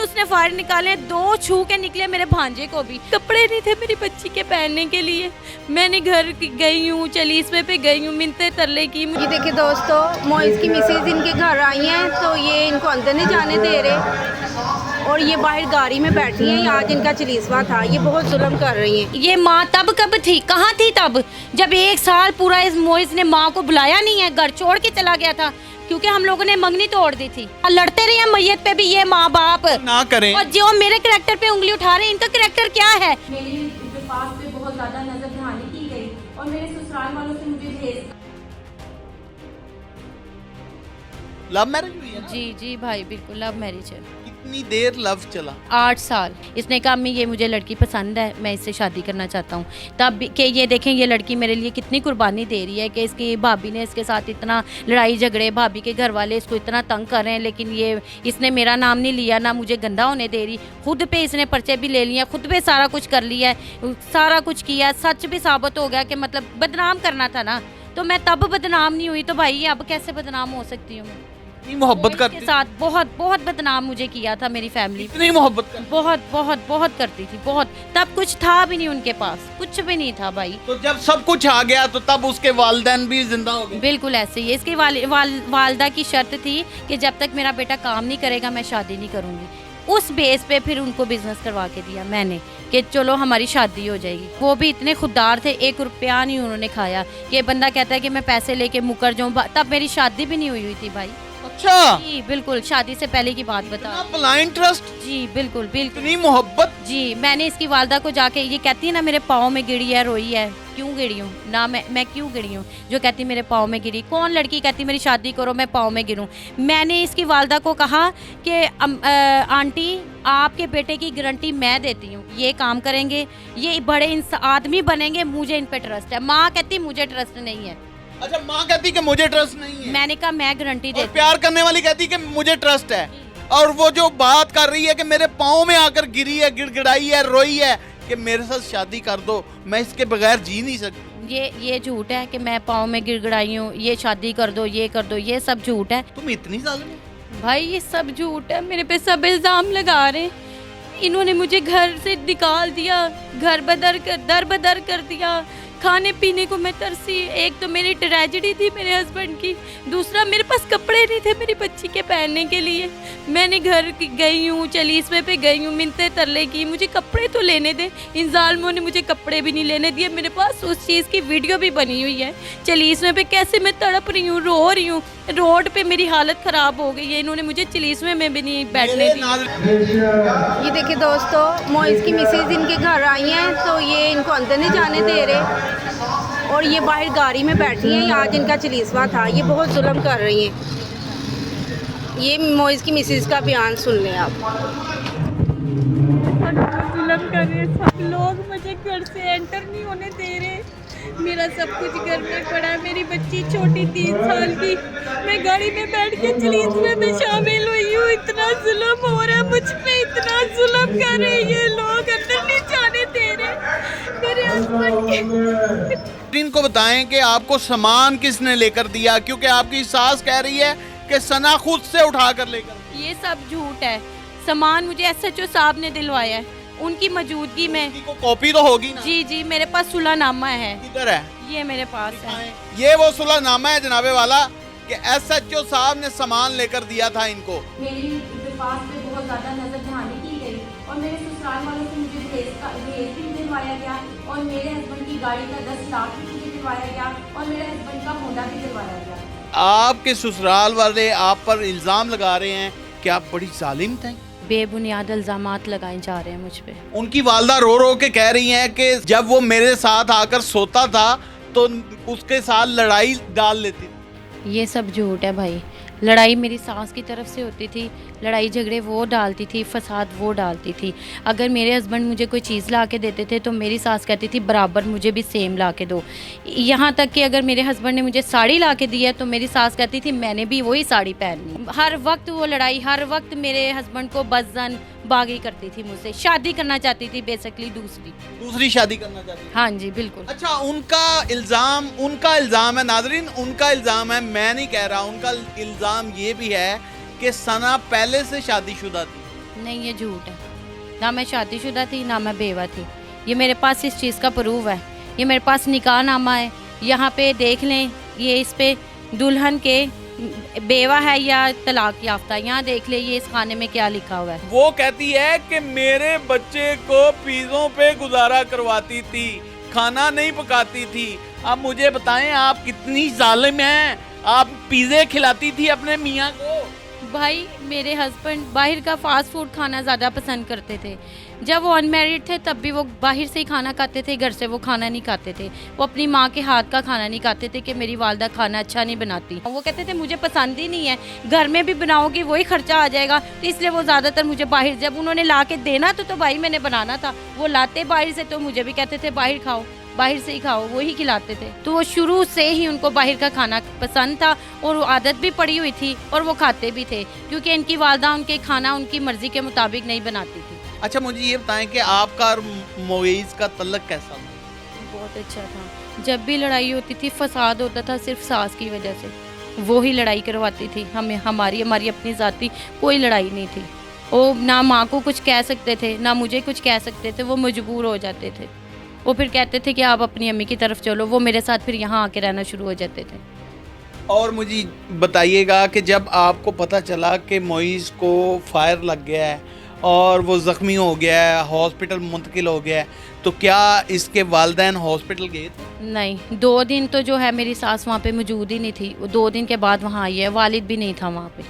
उसने फायर निकाले, 2 छू के निकले मेरे भांजे को भी। कपड़े नहीं थे मेरी बच्ची के पहनने के लिए। मैंने घर गई हूँ, चलीसवे पे गई हूँ, मिन्नतें तरले की। ये देखिए दोस्तों, मोइज की मिसेज इनके घर आई हैं तो ये इनको अंदर नहीं जाने दे रहे और ये बाहर गाड़ी में बैठी हैं। आज इनका चलीसवा था, ये बहुत जुल्म कर रही हैं। ये माँ तब कब थी, कहाँ थी तब, जब 1 साल पूरा इस मोइज ने माँ को बुलाया नहीं है, घर छोड़ के चला गया था क्योंकि हम लोगों ने मंगनी तोड़ दी थी। लड़ते रहे हैं मैयत पे भी ये माँ बाप ना करें। और जो मेरे करैक्टर पे उंगली उठा रहे हैं, इनका करैक्टर क्या है? मेरी पास पे बहुत ज्यादा नजर ध्यानी की गई और मेरे ससुराल वालों से मुझे भेज। लव मैरिज हुई है ना? जी जी भाई, बिल्कुल लव मैरिज है। कितनी देर लव चला? 8 साल। इसने कहा अम्मी ये मुझे लड़की पसंद है, मैं इससे शादी करना चाहता हूँ। तब कि ये देखें ये लड़की मेरे लिए कितनी कुर्बानी दे रही है कि इसकी भाभी ने इसके साथ इतना लड़ाई झगड़े, भाभी के घर वाले इसको इतना तंग कर रहे हैं, लेकिन ये इसने मेरा नाम नहीं लिया, ना मुझे गंदा होने दे रही। खुद पे इसने पर्चे भी ले लिए, खुद पे सारा कुछ कर लिया है, सारा कुछ किया। सच भी साबित हो गया कि मतलब बदनाम करना था ना, तो मैं तब बदनाम नहीं हुई तो भाई अब कैसे बदनाम हो सकती हूँ मैं? इतनी मोहब्बत इसके करती? साथ बहुत बहुत बदनाम मुझे किया था मेरी फैमिली। इतनी मोहब्बत करती? बहुत बहुत बहुत करती थी, बहुत। तब कुछ था भी नहीं उनके पास, कुछ भी नहीं था भाई। तो जब सब कुछ आ गया तो तब उसके वालिदैन भी जिंदा हो गए? बिल्कुल ऐसे ही। इसकी वालदा की शर्त थी कि जब तक मेरा बेटा काम नहीं करेगा मैं शादी नहीं करूंगी। उस बेस पे फिर उनको बिजनेस करवा के दिया मैंने कि चलो हमारी शादी हो जाएगी। वो भी इतने खुददार थे, 1 रुपया नहीं उन्होंने खाया। कि बंदा कहता है कि मैं पैसे लेके मुकर जाऊँ, तब मेरी शादी भी नहीं हुई थी भाई। अच्छा, जी बिल्कुल, शादी से पहले की बात बता। Blind trust? जी बिल्कुल बिल्कुल। इतनी मोहब्बत? जी, मैंने इसकी वालदा को जाके, ये कहती है ना मेरे पाँव में गिरी है, रोई है। क्यों गिरी हूँ ना, मैं क्यों गिरी हूँ? जो कहती मेरे पाँव में गिरी, कौन लड़की कहती मेरी शादी करो मैं पाँव में गिरूँ? मैंने इसकी वालदा को कहा कि आंटी आपके बेटे की गारंटी मैं देती हूँ, ये काम करेंगे, ये बड़े आदमी बनेंगे, मुझे इन पे ट्रस्ट है। माँ कहती मुझे ट्रस्ट नहीं है। अच्छा, माँ कहती कि मुझे ट्रस्ट नहीं है। मैंने कहा मैं गारंटी और देती प्यार करने वाली कहती कि मुझे ट्रस्ट है। और वो जो बात कर रही है कि मेरे पाँव में आकर गिरी है, गिड़गिड़ाई है, रोई है कि मेरे साथ शादी कर दो, मैं इसके बगैर जी नहीं सकती। ये झूठ है कि मैं पाँव में गिड़गिड़ाई हूँ, ये शादी कर दो, ये कर दो, ये सब झूठ है। तुम इतनी जालिम हो? भाई ये सब झूठ है, मेरे पे सब इल्ज़ाम लगा रहे हैं। इन्होंने मुझे घर से निकाल दिया, घर दर बदर कर दिया। खाने पीने को मैं तरसी। एक तो मेरी ट्रेजेडी थी मेरे हस्बैंड की, दूसरा मेरे पास कपड़े नहीं थे मेरी बच्ची के पहनने के लिए। मैंने घर गई हूँ, चलीसवे पे गई हूँ, मिन्नतें तरले की, मुझे कपड़े तो लेने दे। इन जालिमों ने मुझे कपड़े भी नहीं लेने दिए। मेरे पास उस चीज़ की वीडियो भी बनी हुई है, चलीसवे पे कैसे मैं तड़प रही हूँ, रो रही हूँ। रोड पे मेरी हालत ख़राब हो गई है, इन्होंने मुझे चलीसवे में भी नहीं बैठने दिया। ये देखिए दोस्तों, मोइज की मिसेज इनके घर आई हैं तो ये इनको अंदर नहीं जाने दे रहे और ये बाहर गाड़ी में बैठी हैं। आज इनका चलीसवा था, ये बहुत जुल्म कर रही हैं। ये मोइज की मिसेज का बयान सुन लें आप। जुल्म कर रहे सब लोग, मुझे घर से एंटर नहीं होने दे रहे। मेरा सब कुछ घर में पड़ा है, मेरी बच्ची छोटी 3 साल की, मैं गाड़ी में बैठ के चलीसवे में शामिल हुई हूँ। इतना जुल्म हो रहा है मुझ पे, इतना जुल्म कर रहे हैं ये लोग, अंदर नहीं जाने दे रहे मेरे हस्बैंड के। इनको बताएं कि आपको सामान किसने लेकर दिया, क्योंकि आपकी सास कह रही है कि सना खुद से उठा कर लेकर। ये सब झूठ है। सामान मुझे एसएचओ साहब ने दिलवाया है, उनकी मौजूदगी में। को कॉपी तो होगी ना? जी जी, मेरे पास सुलहनामा है। किधर है? ये मेरे पास है। ये वो सुलहनामा है जनाबे वाला कि एसएचओ साहब ने सामान लेकर दिया था इनको। मेरी पास पे बहुत ज़्यादा नजर ध्यानी की गई और मेरे ससुराल वालों से मुझे दहेज भी दिलवाया गया और मेरे हस्बैंड की गाड़ी का 10 लाख भी मुझे दिलवाया गया और मेरे हस्बैंड का होंडा भी दिलवाया गया। आपके ससुराल वाले आप पर इल्जाम लगा रहे हैं कि आप बड़ी जालिम थे। बेबुनियाद इल्जामात लगाए जा रहे हैं मुझ पे। उनकी वालदा रो रो के कह रही हैं कि जब वो मेरे साथ आकर सोता था तो उसके साथ लड़ाई डाल लेती थी। ये सब झूठ है भाई। लड़ाई मेरी सास की तरफ से होती थी, लड़ाई झगड़े वो डालती थी, फसाद वो डालती थी। अगर मेरे हस्बैंड मुझे कोई चीज़ ला के देते थे तो मेरी सास कहती थी बराबर मुझे भी सेम ला के दो। यहाँ तक कि अगर मेरे हस्बैंड ने मुझे साड़ी ला के दी है तो मेरी सास कहती थी मैंने भी वही साड़ी पहननी। हर वक्त वो लड़ाई, हर वक्त मेरे हस्बैंड को बज़न बागी करती थी मुझसे। शादी करना चाहती थी बेसिकली, दूसरी शादी करना चाहती थी। हाँ जी बिल्कुल। अच्छा, उनका इल्ज़ाम है नाज़रीन, उनका इल्ज़ाम है, मैं नहीं कह रहा। उनका इल्ज़ाम ये भी है कि सना पहले से शादीशुदा थी। नहीं, ये झूठ है। ना मैं शादीशुदा थी, ना मैं बेवा थी। ये मेरे पास इस चीज़ का प्रूफ है। ये मेरे पास निकाह नामा है, यहाँ पे देख लें। ये इस पे दुल्हन के बेवा है या तलाक याफ्ता, यहाँ देख ले ये इस खाने में क्या लिखा हुआ है। वो कहती है कि मेरे बच्चे को पिज़्ज़ों पे गुजारा करवाती थी, खाना नहीं पकाती थी। अब मुझे बताएं आप कितनी जालिम हैं, आप पिज़्ज़े खिलाती थी अपने मियाँ को। भाई मेरे हस्बैंड बाहर का फास्ट फूड खाना ज़्यादा पसंद करते थे। जब वो अनमैरिड थे तब भी वो बाहर से ही खाना खाते थे, घर से वो खाना नहीं खाते थे। वो अपनी माँ के हाथ का खाना नहीं खाते थे कि मेरी वालदा खाना अच्छा नहीं बनाती। वो कहते थे मुझे पसंद ही नहीं है, घर में भी बनाओगी वही खर्चा आ जाएगा, तो इसलिए वो ज़्यादातर मुझे बाहर, जब उन्होंने ला के देना तो भाई मैंने बनाना था। वो लाते बाहर से तो मुझे भी कहते थे बाहर खाओ, बाहर से ही खाओ, वो ही खिलाते थे। तो वो शुरू से ही उनको बाहर का खाना पसंद था और आदत भी पड़ी हुई थी और वो खाते भी थे, क्योंकि इनकी वालदा उनके खाना उनकी मर्जी के मुताबिक नहीं बनाती थी। अच्छा मुझे ये बताएं कि आपका और मोइज़ का तल्लक कैसा था? बहुत अच्छा था। जब भी लड़ाई होती थी, फसाद होता था सिर्फ सास की वजह से। वो ही लड़ाई करवाती थी हमें, हमारी अपनी ज़ाती कोई लड़ाई नहीं थी। वो ना माँ को कुछ कह सकते थे, ना मुझे कुछ कह सकते थे। वो मजबूर हो जाते थे। वो फिर कहते थे कि आप अपनी अम्मी की तरफ चलो। वो मेरे साथ फिर यहाँ आके रहना शुरू हो जाते थे। और मुझे बताइएगा कि जब आपको पता चला कि मोइज़ को फायर लग गया है और वो ज़ख्मी हो गया है, हॉस्पिटल मुंतकिल हो गया है, तो क्या इसके वालिदैन हॉस्पिटल गए थे? नहीं, 2 दिन तो जो है मेरी सास वहाँ पे मौजूद ही नहीं थी। वो 2 दिन के बाद वहाँ आई है। वालिद भी नहीं था वहाँ पे,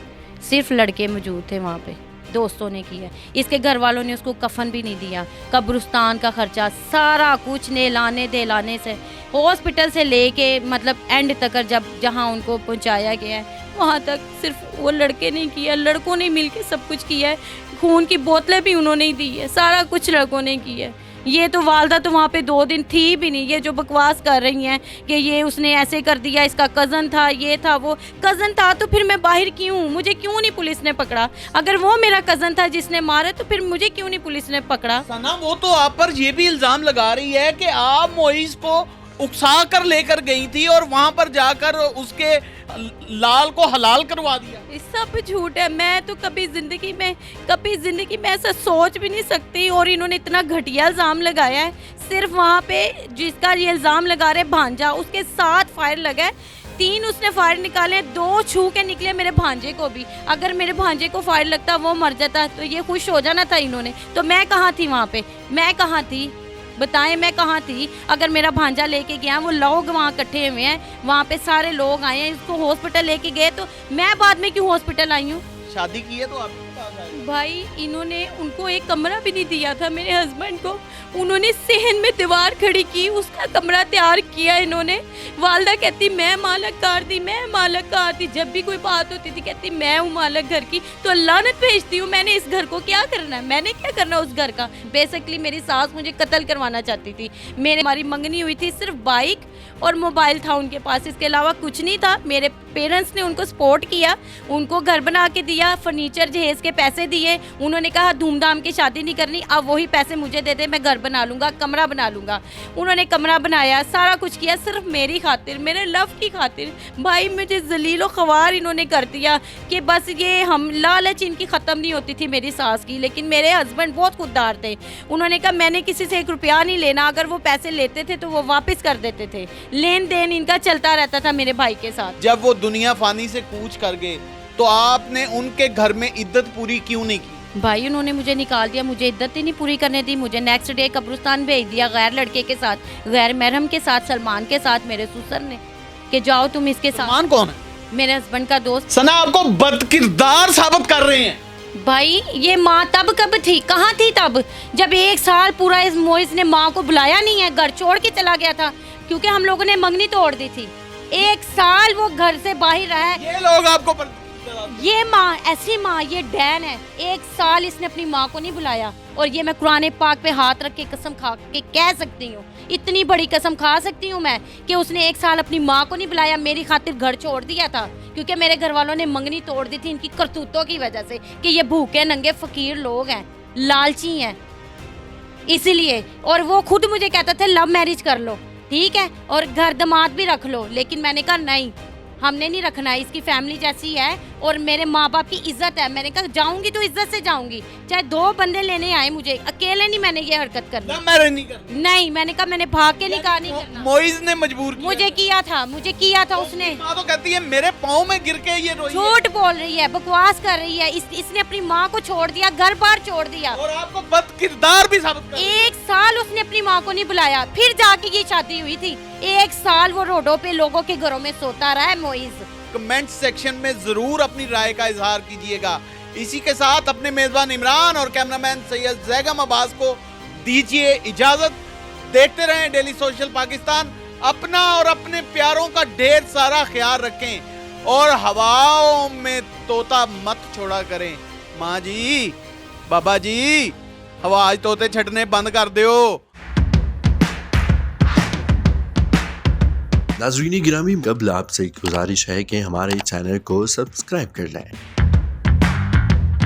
सिर्फ लड़के मौजूद थे वहाँ पे, दोस्तों ने किया। इसके घर वालों ने उसको कफन भी नहीं दिया। कब्रिस्तान का खर्चा सारा कुछ नेलाने देलाने से हॉस्पिटल से लेके मतलब एंड तक जब जहाँ उनको पहुँचाया गया है वहाँ तक सिर्फ वो लड़के ने किया, लड़कों ने मिलके सब कुछ किया है। खून की बोतलें भी उन्होंने ही दी है, सारा कुछ लड़कों ने किया है। ये तो वालदा तो वहाँ पे 2 दिन थी भी नहीं। ये जो बकवास कर रही हैं कि ये उसने ऐसे कर दिया, इसका कज़न था, ये था, वो कज़न था तो फिर मैं बाहर क्यों, मुझे क्यों नहीं पुलिस ने पकड़ा? अगर वो मेरा कज़न था जिसने मारे तो फिर मुझे क्यों नहीं पुलिस ने पकड़ा? सना वो तो आप पर ये भी इल्ज़ाम लगा रही है कि आप मोइज़ को उकसा कर लेकर गई थी और वहाँ पर जाकर उसके लाल को हलाल करवा दिया। ये सब झूठ है। मैं तो कभी जिंदगी में ऐसा सोच भी नहीं सकती। और इन्होंने इतना घटिया इल्ज़ाम लगाया है। सिर्फ वहाँ पे जिसका ये इल्ज़ाम लगा रहे भांजा, उसके 7 फायर लगा है। 3 उसने फायर निकाले, 2 छू के निकले मेरे भांजे को भी। अगर मेरे भांजे को फायर लगता, वो मर जाता, तो ये खुश हो जाना था इन्होंने। तो मैं कहाँ थी वहाँ पे? मैं कहाँ थी? बताएं मैं कहाँ थी? अगर मेरा भांजा लेके गया, वो लोग वहाँ इकट्ठे हुए हैं, वहाँ पे सारे लोग आए हैं, इसको हॉस्पिटल लेके गए, तो मैं बाद में क्यों हॉस्पिटल आई हूँ? शादी की है तो आपके पास आए। भाई इन्होंने उनको एक कमरा भी नहीं दिया था मेरे हस्बैंड को। उन्होंने सहन में दीवार खड़ी की, उसका कमरा तैयार किया इन्होंने। वालदा कहती मैं मालक कार दी, मैं मालक कार दी। जब भी कोई बात होती थी कहती मैं हूँ मालक घर की, तो लानत भेजती हूँ। मैंने इस घर को क्या करना है? मैंने क्या करना उस घर का? बेसिकली मेरी सास मुझे कत्ल करवाना चाहती थी। हमारी मंगनी हुई थी, सिर्फ बाइक और मोबाइल था उनके पास, इसके अलावा कुछ नहीं था। मेरे पेरेंट्स ने उनको सपोर्ट किया, उनको घर बना के दिया, फर्नीचर जहेज के पैसे दिए। उन्होंने कहा धूमधाम की शादी नहीं करनी, अब वही पैसे मुझे दे दे, मैं घर बना लूँगा, कमरा बना लूँगा। उन्होंने कमरा बनाया, सारा कुछ किया सिर्फ मेरी खातिर, मेरे लव की खातिर। भाई मुझे जलीलो ख्वार इन्होंने कर दिया कि बस ये हम लालच इनकी ख़त्म नहीं होती थी मेरी सास की। लेकिन मेरे हस्बैंड बहुत खुददार थे। उन्होंने कहा मैंने किसी से 1 रुपया नहीं लेना, अगर वो पैसे लेते थे तो वो वापस कर देते थे। लेन देन इनका चलता रहता था मेरे भाई के साथ। जब वो दुनिया फानी से कूच कर गए तो आपने उनके घर में इद्दत पूरी क्यों नहीं की? भाई उन्होंने मुझे निकाल दिया, मुझे इद्दत ही नहीं पूरी करने दी। मुझे नेक्स्ट डे कब्रिस्तान भेज दिया, गैर लड़के के साथ, गैर महरम के साथ, सलमान के साथ, मेरे ससुर ने कि जाओ तुम इसके साथ। सलमान कौन है? मेरे हस्बैंड का दोस्त। सना आपको बदकिरदार साबित कर रहे हैं। भाई ये माँ तब कब थी, कहाँ थी तब जब 1 साल पूरा इस मोइज़ ने माँ को बुलाया नहीं है, घर छोड़ के चला गया था, क्योंकि हम लोगों ने मंगनी तोड़ दी थी। 1 साल वो घर से बाहर रहा है। ये लोग आपको ये माँ, ऐसी माँ, ये डैन है। 1 साल इसने अपनी माँ को नहीं बुलाया। और ये मैं कुरान पाक पे हाथ रख के कसम खा के कह सकती हूँ, इतनी बड़ी कसम खा सकती हूँ मैं कि उसने 1 साल अपनी माँ को नहीं बुलाया, मेरी खातिर घर छोड़ दिया था, क्योंकि मेरे घर वालों ने मंगनी तोड़ दी थी इनकी करतूतों की वजह से कि ये भूखे नंगे फकीर लोग हैं, लालची हैं, इसीलिए। और वो खुद मुझे कहता था लव मैरिज कर लो, ठीक है, और घर दामाद भी रख लो। लेकिन मैंने कहा नहीं, हमने नहीं रखना, इसकी फैमिली जैसी है और मेरे माँ बाप की इज्जत है। मैंने कहा जाऊंगी तो इज्जत से जाऊंगी, चाहे 2 बंदे लेने आए मुझे, अकेले नहीं मैंने ये हरकत करनी। लव मैरिज नहीं करनी। नहीं, मैंने कहा मैंने भाग के निकाह नहीं करना। मोइज ने मजबूर किया। मुझे किया था उसने। माँ तो कहती है मेरे पाँव में गिर के ये रोई है। झूठ बोल रही है, बकवास कर रही है। इसने अपनी माँ को छोड़ दिया, घर बार छोड़ दिया, और आपको बदकिरदार भी साबित कर। 1 साल उसने अपनी माँ को नहीं बुलाया, फिर जाके ये शादी हुई थी। 1 साल वो रोडों पे लोगों के घरों में सोता रहा है मोइज। कमेंट सेक्शन में जरूर अपनी राय का इजहार कीजिएगा। इसी के साथ अपने मेजबान इमरान और कैमरामैन सैयद जैगम अब्बास को दीजिए इजाजत। देखते रहें डेली सोशल पाकिस्तान। अपना और अपने प्यारों का ढेर सारा ख्याल रखें और हवाओं में तोता मत छोड़ा करें। माँ जी, बाबा जी, हवाज तोते छटने बंद कर दो। नाज़रीन गिरामी, कबल आपसे एक गुजारिश है कि हमारे चैनल को सब्सक्राइब कर लें।